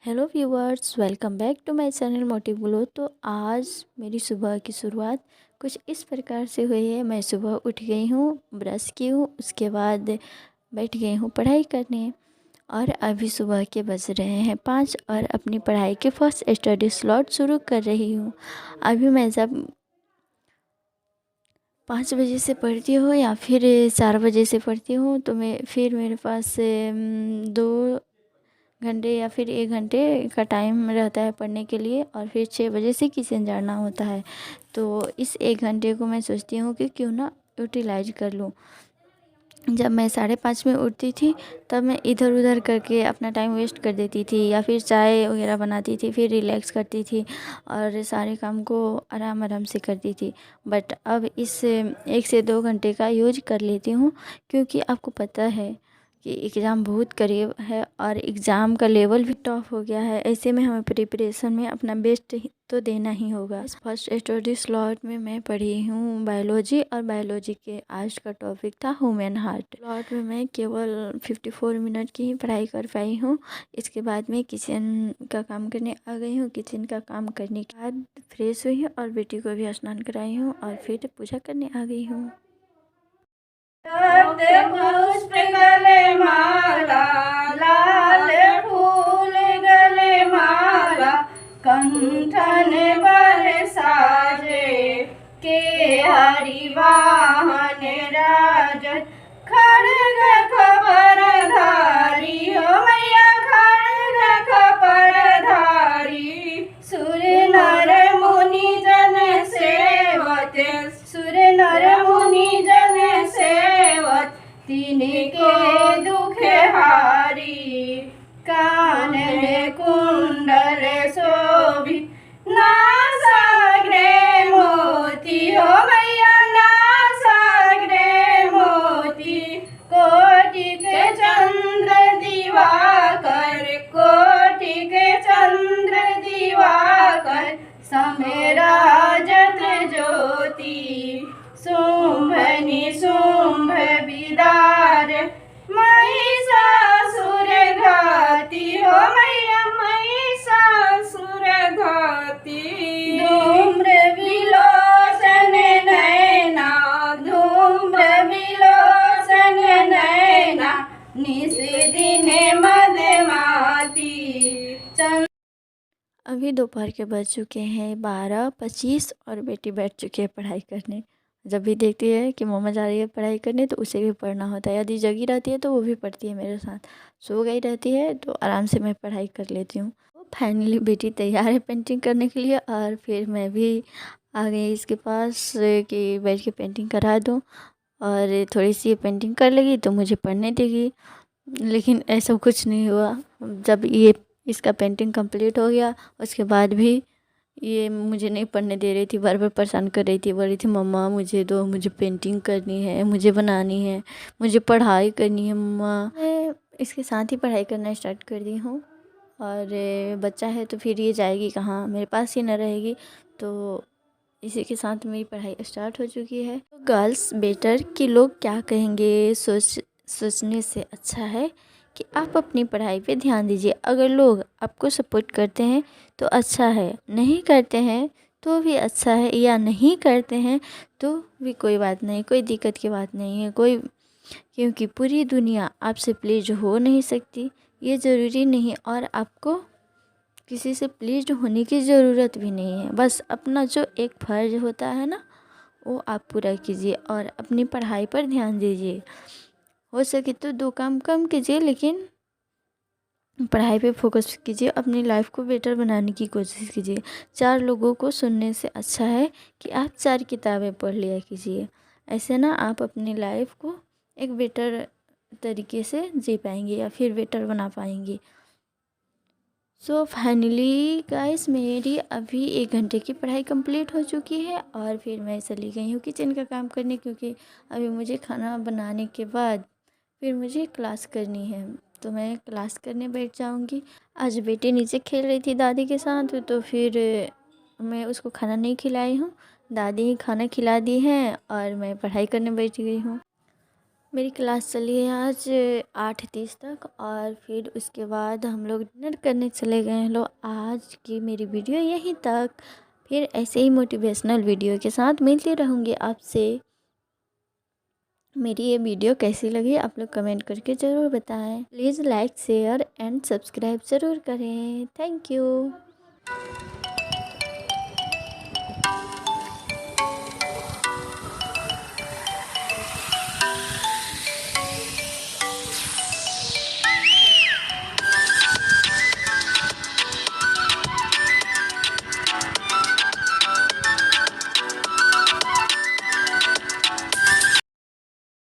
Hello viewers, welcome back to my channel Motive Glow. तो आज मेरी सुबह की शुरुआत कुछ इस प्रकार से हुई है। मैं सुबह उठ गई हूँ, ब्रश की हूँ, उसके बाद बैठ गई हूँ पढ़ाई करने। और अभी सुबह के बज रहे हैं 5 और अपनी पढ़ाई के फर्स्ट स्टडी स्लॉट शुरू कर रही हूँ। अभी मैं जब 5 बजे से पढ़ती हूँ या फिर 4 बजे से पढ़ती हूँ तो मेरे पास 2 घंटे या फिर 1 घंटे का टाइम रहता है पढ़ने के लिए, और फिर 6 बजे से किचन जाना होता है। तो इस 1 घंटे को मैं सोचती हूँ कि क्यों ना यूटिलाइज कर लूँ। जब मैं 5:30 में उठती थी तब मैं इधर उधर करके अपना टाइम वेस्ट कर देती थी, या फिर चाय वगैरह बनाती थी, फिर रिलैक्स करती थी और सारे काम को आराम आराम से करती थी। बट अब इस 1 से 2 घंटे का यूज कर लेती हूँ, क्योंकि आपको पता है कि एग्ज़ाम बहुत करीब है और एग्ज़ाम का लेवल भी टफ हो गया है। ऐसे में हमें प्रिपरेशन में अपना बेस्ट तो देना ही होगा। इस फर्स्ट स्टडी स्लॉट में मैं पढ़ी हूँ बायोलॉजी, और बायोलॉजी के आज का टॉपिक था ह्यूमन हार्ट। स्लॉट में मैं केवल 54 मिनट की ही पढ़ाई कर पाई हूँ। इसके बाद मैं किचन का काम करने आ गई हूँ। किचन का काम करने के बाद फ्रेश हुई हूँ और बेटी को भी स्नान कराई हूँ और फिर पूजा करने आ गई हूँ। पुष्प गले माला, लाल फूल गले माला, कंठन बर साजे के हरिवाहन राजन, खड़ग खबर धारी हो मैया, खड़ग खबर धारी, सुर नर मुनि जन सेवत, सुर नर मुनि जन सेवत, तिनके दुख हारी, कानन कुंडल शोभि, नासाग्रे मोती हो मैया, नासाग्रे मोती, कोटिक चंद्र दिवाकर, कोटिक चंद्र दिवाकर, समेराजत ज्योति, शुंभ निशुंभ विदार, महिषासुर घाती हो मैया, महिषासुर घाती, धूम्र विलोचन नैना, धूम्र विलोचन नैना, निस दिन मदमाती। अभी दोपहर के बज चुके हैं 12:25 और बेटी बैठ चुकी है पढ़ाई करने। जब भी देखती है कि मम्मा जा रही है पढ़ाई करने तो उसे भी पढ़ना होता है। यदि जगी रहती है तो वो भी पढ़ती है मेरे साथ। सो गई रहती है तो आराम से मैं पढ़ाई कर लेती हूँ। फाइनली बेटी तैयार है पेंटिंग करने के लिए, और फिर मैं भी आ गई इसके पास कि बैठ के पेंटिंग करा दूँ, और थोड़ी सी पेंटिंग कर लेगी तो मुझे पढ़ने देगी। लेकिन ऐसा कुछ नहीं हुआ। जब ये इसका पेंटिंग कंप्लीट हो गया उसके बाद भी ये मुझे नहीं पढ़ने दे रही थी, बार बार परेशान कर रही थी। बोल रही थी मम्मा मुझे दो, मुझे पेंटिंग करनी है, मुझे बनानी है, मुझे पढ़ाई करनी है मम्मा। मैं इसके साथ ही पढ़ाई करना स्टार्ट कर दी हूँ। और बच्चा है तो फिर ये जाएगी कहाँ, मेरे पास ही न रहेगी। तो इसी के साथ मेरी पढ़ाई स्टार्ट हो चुकी है। तो गर्ल्स बेटर कि लोग क्या कहेंगे सोचने से अच्छा है कि आप अपनी पढ़ाई पे ध्यान दीजिए। अगर लोग आपको सपोर्ट करते हैं तो अच्छा है, नहीं करते हैं तो भी अच्छा है, या नहीं करते हैं तो भी कोई बात नहीं, कोई दिक्कत की बात नहीं है कोई। क्योंकि पूरी दुनिया आपसे प्लीज हो नहीं सकती, ये ज़रूरी नहीं, और आपको किसी से प्लीज होने की ज़रूरत भी नहीं है। बस अपना जो एक फ़र्ज होता है ना, वो आप पूरा कीजिए और अपनी पढ़ाई पर ध्यान दीजिए। हो सके तो 2 काम कम कीजिए, लेकिन पढ़ाई पे फोकस कीजिए। अपनी लाइफ को बेटर बनाने की कोशिश कीजिए। 4 लोगों को सुनने से अच्छा है कि आप 4 किताबें पढ़ लिया कीजिए। ऐसे ना आप अपनी लाइफ को एक बेटर तरीके से जी पाएंगे या फिर बेटर बना पाएंगे। सो फाइनली गाइस, मेरी अभी 1 घंटे की पढ़ाई कंप्लीट हो चुकी है और फिर मैं चली गई हूँ किचन का काम करने, क्योंकि अभी मुझे खाना बनाने के बाद फिर मुझे क्लास करनी है। तो मैं क्लास करने बैठ जाऊँगी। आज बेटी नीचे खेल रही थी दादी के साथ, तो फिर मैं उसको खाना नहीं खिलाई हूँ। दादी ही खाना खिला दी हैं और मैं पढ़ाई करने बैठ गई हूँ। मेरी क्लास चली है आज 8:30 तक और फिर उसके बाद हम लोग डिनर करने चले गए हैं लोग। आज की मेरी वीडियो यहीं तक, फिर ऐसे ही मोटिवेशनल वीडियो के साथ मिलती रहूँगी आपसे। मेरी ये वीडियो कैसी लगी आप लोग कमेंट करके ज़रूर बताएं। Please like share and subscribe ज़रूर करें। Thank you.